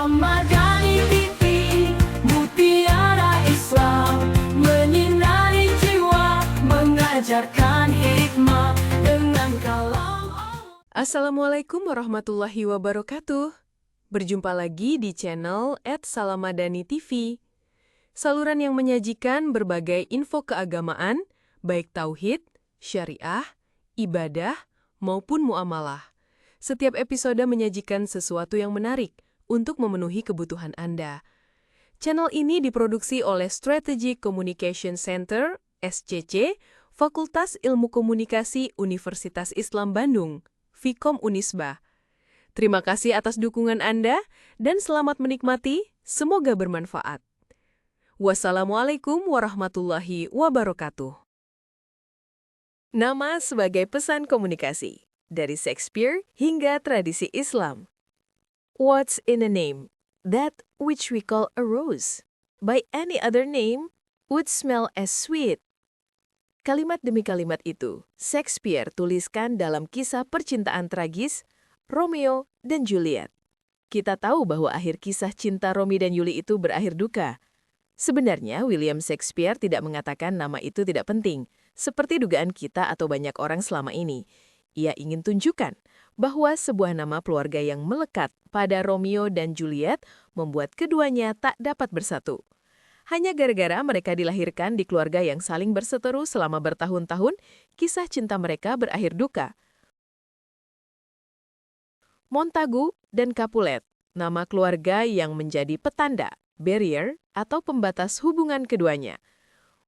Ramadhani TV, Mutiara Islam, menyinari jiwa, mengajarkan hikmah dengan kalam Allah. Assalamualaikum warahmatullahi wabarakatuh. Berjumpa lagi di channel @salamadani TV. Saluran yang menyajikan berbagai info keagamaan, baik tauhid, syariah, ibadah, maupun muamalah. Setiap episode menyajikan sesuatu yang menarik untuk memenuhi kebutuhan Anda. Channel ini diproduksi oleh Strategic Communication Center, SCC, Fakultas Ilmu Komunikasi Universitas Islam Bandung, Fikom Unisba. Terima kasih atas dukungan Anda dan selamat menikmati, semoga bermanfaat. Wassalamualaikum warahmatullahi wabarakatuh. Nama sebagai pesan komunikasi, dari Shakespeare hingga tradisi Islam. What's in a name? That which we call a rose. By any other name, would smell as sweet. Kalimat demi kalimat itu, Shakespeare tuliskan dalam kisah percintaan tragis Romeo dan Juliet. Kita tahu bahwa akhir kisah cinta Romeo dan Juliet itu berakhir duka. Sebenarnya, William Shakespeare tidak mengatakan nama itu tidak penting, seperti dugaan kita atau banyak orang selama ini. Ia ingin tunjukkan bahwa sebuah nama keluarga yang melekat pada Romeo dan Juliet membuat keduanya tak dapat bersatu. Hanya gara-gara mereka dilahirkan di keluarga yang saling berseteru selama bertahun-tahun, kisah cinta mereka berakhir duka. Montagu dan Capulet, nama keluarga yang menjadi petanda, barrier, atau pembatas hubungan keduanya.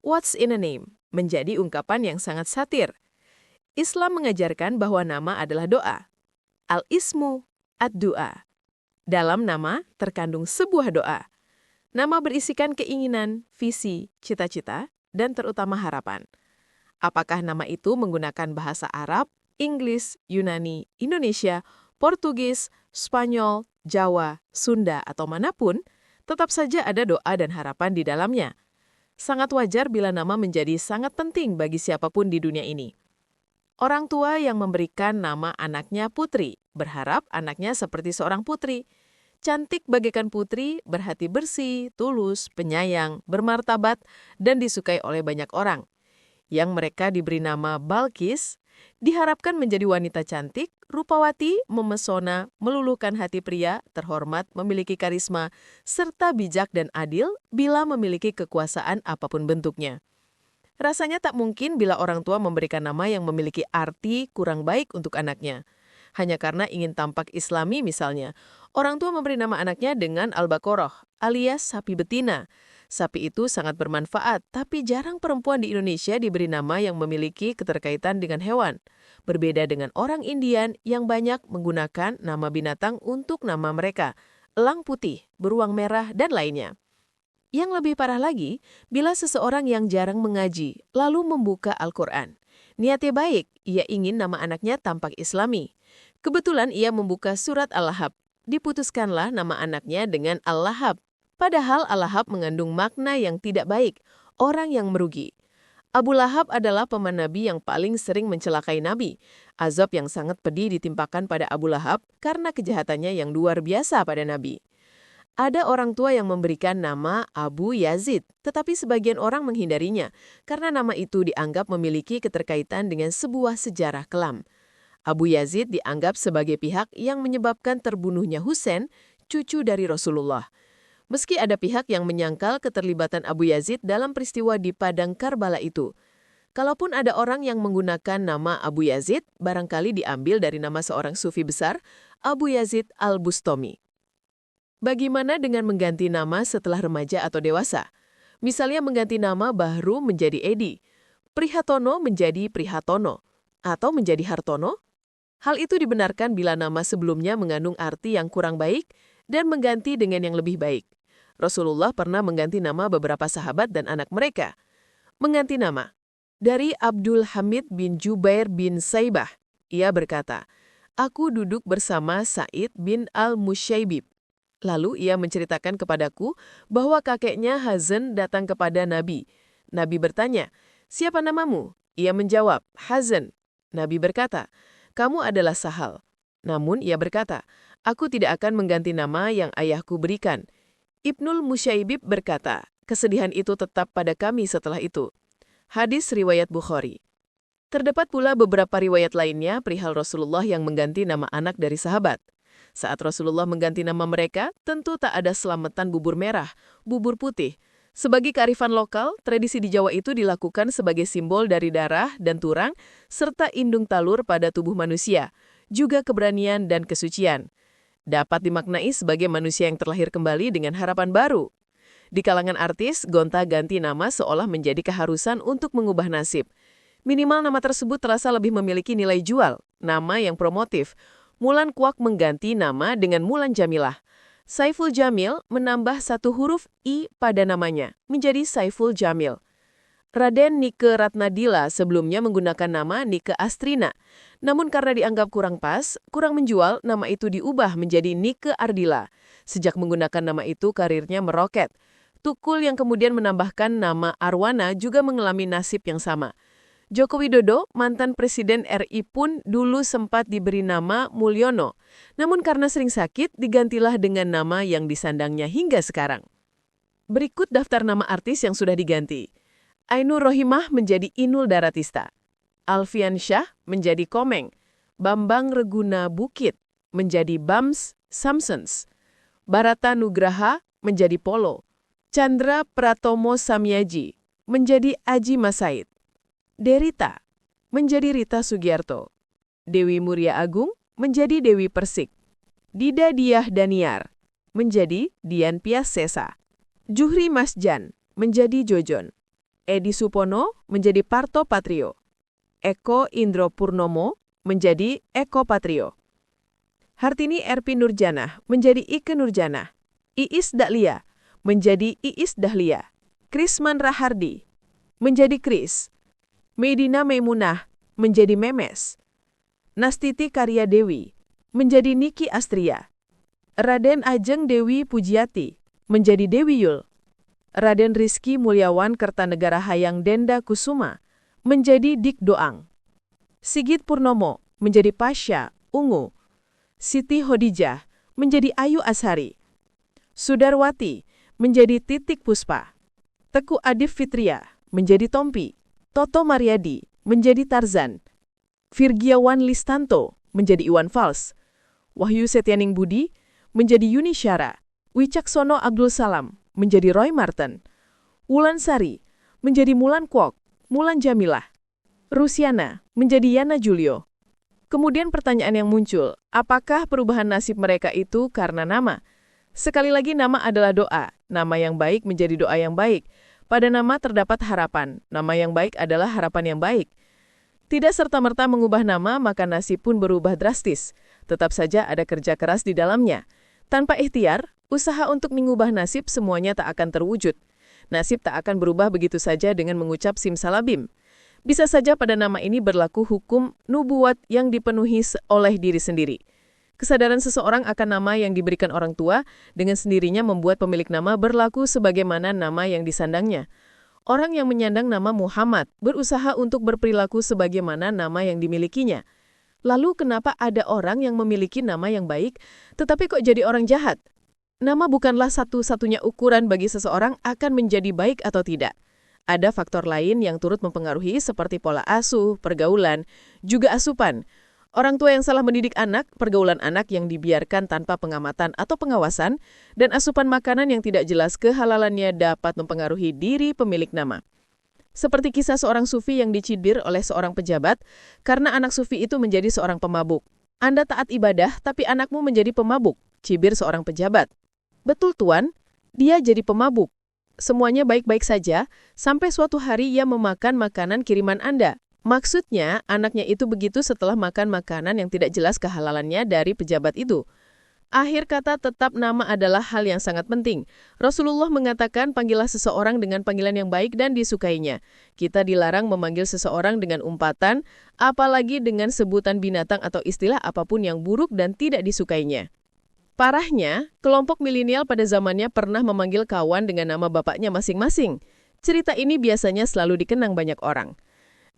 What's in a name? Menjadi ungkapan yang sangat satir. Islam mengajarkan bahwa nama adalah doa. Al-ismu ad-du'a. Dalam nama terkandung sebuah doa. Nama berisikan keinginan, visi, cita-cita, dan terutama harapan. Apakah nama itu menggunakan bahasa Arab, Inggris, Yunani, Indonesia, Portugis, Spanyol, Jawa, Sunda, atau manapun, tetap saja ada doa dan harapan di dalamnya. Sangat wajar bila nama menjadi sangat penting bagi siapapun di dunia ini. Orang tua yang memberikan nama anaknya Putri, berharap anaknya seperti seorang putri. Cantik bagaikan putri, berhati bersih, tulus, penyayang, bermartabat, dan disukai oleh banyak orang. Yang mereka diberi nama Balkis, diharapkan menjadi wanita cantik, rupawati, memesona, meluluhkan hati pria, terhormat, memiliki karisma, serta bijak dan adil bila memiliki kekuasaan apapun bentuknya. Rasanya tak mungkin bila orang tua memberikan nama yang memiliki arti kurang baik untuk anaknya. Hanya karena ingin tampak islami misalnya, orang tua memberi nama anaknya dengan Al-Baqarah, alias sapi betina. Sapi itu sangat bermanfaat, tapi jarang perempuan di Indonesia diberi nama yang memiliki keterkaitan dengan hewan. Berbeda dengan orang Indian yang banyak menggunakan nama binatang untuk nama mereka, elang putih, beruang merah, dan lainnya. Yang lebih parah lagi, bila seseorang yang jarang mengaji, lalu membuka Al-Quran. Niatnya baik, ia ingin nama anaknya tampak islami. Kebetulan ia membuka surat Al-Lahab. Diputuskanlah nama anaknya dengan Al-Lahab. Padahal Al-Lahab mengandung makna yang tidak baik, orang yang merugi. Abu Lahab adalah paman Nabi yang paling sering mencelakai Nabi. Azab yang sangat pedih ditimpakan pada Abu Lahab karena kejahatannya yang luar biasa pada Nabi. Ada orang tua yang memberikan nama Abu Yazid, tetapi sebagian orang menghindarinya karena nama itu dianggap memiliki keterkaitan dengan sebuah sejarah kelam. Abu Yazid dianggap sebagai pihak yang menyebabkan terbunuhnya Husain, cucu dari Rasulullah. Meski ada pihak yang menyangkal keterlibatan Abu Yazid dalam peristiwa di Padang Karbala itu. Kalaupun ada orang yang menggunakan nama Abu Yazid, barangkali diambil dari nama seorang sufi besar, Abu Yazid Al-Bustami. Bagaimana dengan mengganti nama setelah remaja atau dewasa? Misalnya mengganti nama Bahru menjadi Edi, Prihatono menjadi Prihatono, atau menjadi Hartono? Hal itu dibenarkan bila nama sebelumnya mengandung arti yang kurang baik dan mengganti dengan yang lebih baik. Rasulullah pernah mengganti nama beberapa sahabat dan anak mereka. Mengganti nama. Dari Abdul Hamid bin Jubair bin Saibah, ia berkata, "Aku duduk bersama Sa'id bin Al-Musyaibib. Lalu ia menceritakan kepadaku bahwa kakeknya Hazan datang kepada Nabi. Nabi bertanya, 'Siapa namamu?' Ia menjawab, 'Hazan.' Nabi berkata, 'Kamu adalah Sahal.' Namun ia berkata, Aku tidak akan mengganti nama yang ayahku berikan. Ibnul Musyaibib berkata, kesedihan itu tetap pada kami setelah itu. Hadis riwayat Bukhari. Terdapat pula beberapa riwayat lainnya perihal Rasulullah yang mengganti nama anak dari sahabat. Saat Rasulullah mengganti nama mereka, tentu tak ada selamatan bubur merah, bubur putih. Sebagai kearifan lokal, tradisi di Jawa itu dilakukan sebagai simbol dari darah dan turang, serta indung talur pada tubuh manusia, juga keberanian dan kesucian. Dapat dimaknai sebagai manusia yang terlahir kembali dengan harapan baru. Di kalangan artis, gonta-ganti nama seolah menjadi keharusan untuk mengubah nasib. Minimal nama tersebut terasa lebih memiliki nilai jual, nama yang promotif. Mulan Kuak mengganti nama dengan Mulan Jamilah. Saiful Jamil menambah satu huruf I pada namanya, menjadi Saiful Jamil. Raden Nike Ratnadila sebelumnya menggunakan nama Nike Astrina. Namun karena dianggap kurang pas, kurang menjual, nama itu diubah menjadi Nike Ardila. Sejak menggunakan nama itu, karirnya meroket. Tukul yang kemudian menambahkan nama Arwana juga mengalami nasib yang sama. Joko Widodo, mantan Presiden RI pun dulu sempat diberi nama Mulyono. Namun karena sering sakit, digantilah dengan nama yang disandangnya hingga sekarang. Berikut daftar nama artis yang sudah diganti. Ainur Rohimah menjadi Inul Daratista. Alfian Syah menjadi Komeng. Bambang Reguna Bukit menjadi Bams Samsons. Barata Nugraha menjadi Polo. Chandra Pratomo Samyaji menjadi Aji Masaid. Derita menjadi Rita Sugiarto. Dewi Muria Agung menjadi Dewi Persik. Dida Diah Daniar menjadi Dian Pias Sesa. Juhri Masjan menjadi Jojon. Edi Supono menjadi Parto Patrio. Eko Indro Purnomo menjadi Eko Patrio. Hartini Erpi Nurjanah menjadi Ike Nurjanah. Iis Dahlia menjadi Iis Dahlia. Krisman Rahardi menjadi Kris. Medina Maimunah menjadi Memes. Nastiti Karya Dewi menjadi Niki Astria. Raden Ajeng Dewi Pujiati menjadi Dewi Yul. Raden Rizky Mulyawan Kertanegara Hayang Denda Kusuma menjadi Dik Doang. Sigit Purnomo menjadi Pasha Ungu. Siti Hodijah menjadi Ayu Ashari. Sudarwati menjadi Titik Puspa. Teku Adif Fitria menjadi Tompi. Toto Mariadi menjadi Tarzan. Virgiawan Listanto menjadi Iwan Fals. Wahyu Setianing Budi menjadi Yuni Syara. Wicaksono Abdul Salam menjadi Roy Marten. Wulan Sari menjadi Mulan Kwok, Mulan Jamilah. Rusiana menjadi Yana Julio. Kemudian pertanyaan yang muncul, apakah perubahan nasib mereka itu karena nama? Sekali lagi nama adalah doa. Nama yang baik menjadi doa yang baik. Pada nama terdapat harapan. Nama yang baik adalah harapan yang baik. Tidak serta-merta mengubah nama, maka nasib pun berubah drastis. Tetap saja ada kerja keras di dalamnya. Tanpa ikhtiar, usaha untuk mengubah nasib semuanya tak akan terwujud. Nasib tak akan berubah begitu saja dengan mengucap simsalabim. Bisa saja pada nama ini berlaku hukum nubuat yang dipenuhi oleh diri sendiri. Kesadaran seseorang akan nama yang diberikan orang tua dengan sendirinya membuat pemilik nama berlaku sebagaimana nama yang disandangnya. Orang yang menyandang nama Muhammad berusaha untuk berperilaku sebagaimana nama yang dimilikinya. Lalu kenapa ada orang yang memiliki nama yang baik, tetapi kok jadi orang jahat? Nama bukanlah satu-satunya ukuran bagi seseorang akan menjadi baik atau tidak. Ada faktor lain yang turut mempengaruhi seperti pola asuh, pergaulan, juga asupan. Orang tua yang salah mendidik anak, pergaulan anak yang dibiarkan tanpa pengamatan atau pengawasan, dan asupan makanan yang tidak jelas kehalalannya dapat mempengaruhi diri pemilik nama. Seperti kisah seorang sufi yang dicibir oleh seorang pejabat karena anak sufi itu menjadi seorang pemabuk. Anda taat ibadah, tapi anakmu menjadi pemabuk, cibir seorang pejabat. Betul tuan, dia jadi pemabuk. Semuanya baik-baik saja, sampai suatu hari ia memakan makanan kiriman Anda. Maksudnya, anaknya itu begitu setelah makan makanan yang tidak jelas kehalalannya dari pejabat itu. Akhir kata tetap nama adalah hal yang sangat penting. Rasulullah mengatakan panggillah seseorang dengan panggilan yang baik dan disukainya. Kita dilarang memanggil seseorang dengan umpatan, apalagi dengan sebutan binatang atau istilah apapun yang buruk dan tidak disukainya. Parahnya, kelompok milenial pada zamannya pernah memanggil kawan dengan nama bapaknya masing-masing. Cerita ini biasanya selalu dikenang banyak orang.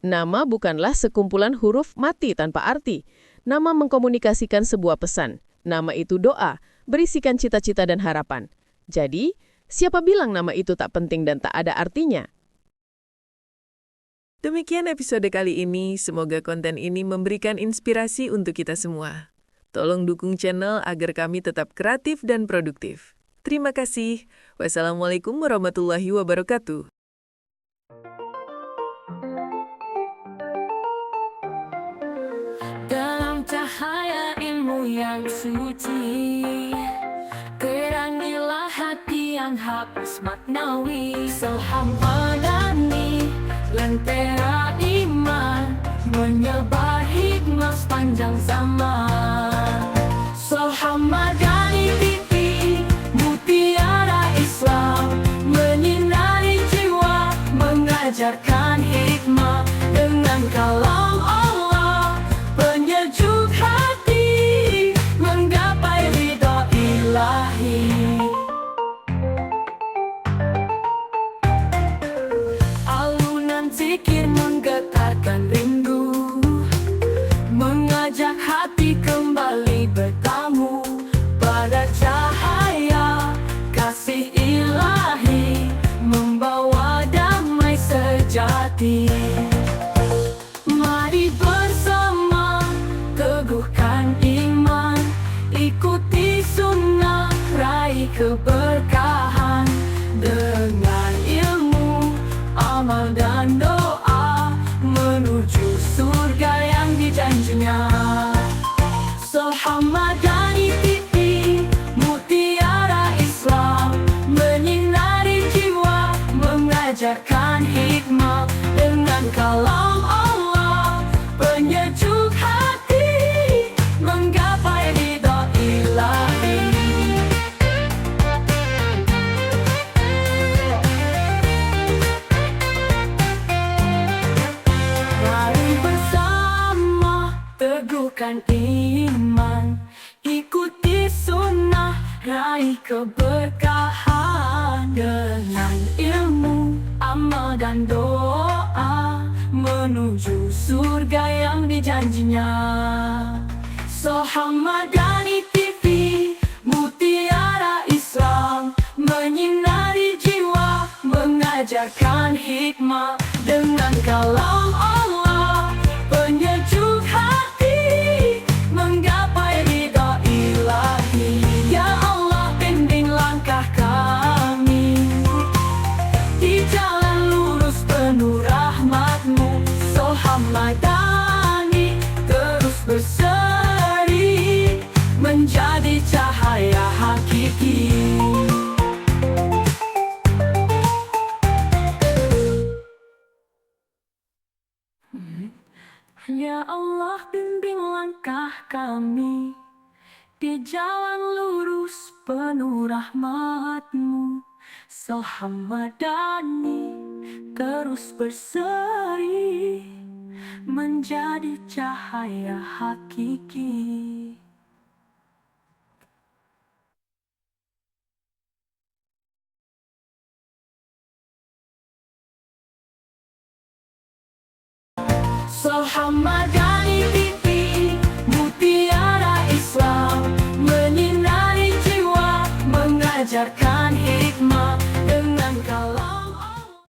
Nama bukanlah sekumpulan huruf mati tanpa arti. Nama mengkomunikasikan sebuah pesan. Nama itu doa, berisikan cita-cita dan harapan. Jadi, siapa bilang nama itu tak penting dan tak ada artinya? Demikian episode kali ini, semoga konten ini memberikan inspirasi untuk kita semua. Tolong dukung channel agar kami tetap kreatif dan produktif. Terima kasih. Wassalamualaikum warahmatullahi wabarakatuh. Dalam cahaya ilmu yang suci, terangilah hati yang hapus maknawi. Selhamadani, lentera iman, menyebar hikmah sepanjang zaman. Selhamadani TV, mutiara Islam, menyinari jiwa, mengajarkan hikmah dengan kalam Allah, penyejuk hati, menggapai ridha ilahi. Alunan zikir menggetarkan rindu, mengajak hati kembali bertamu pada cahaya kasih ilahi, membawa damai sejati. Mari bersama teguhkan iman, ikuti sunnah, raih keberkahan dengan ilmu, amal dan doa, menuju surga yang dijanjinya. Selhamadani TV, mutiara Islam, menyinari jiwa, mengajarkan hikmah dengan kalam Allah, penyejuk hati, menggapai ridha ilahi. Mari bersama teguhkan iman, ikuti sunnah, raih keberkahan dengan ilmu, amal dan doa, menuju surga yang dijanjinya. Selhamadani TV, mutiara Islam, menyinari jiwa, mengajarkan hikmah dengan kalam Allah, penyejuk hati, menggapai ridha ilahi. Ya Allah, bimbing langkah kami di jalan lurus penuh rahmat-Mu. Selhamadani terus berseri, menjadi cahaya hakiki. Ya Allah, bimbing langkah kami di jalan lurus penuh rahmat-Mu. Selhamadani terus berseri, menjadi cahaya hakiki. Selhamadani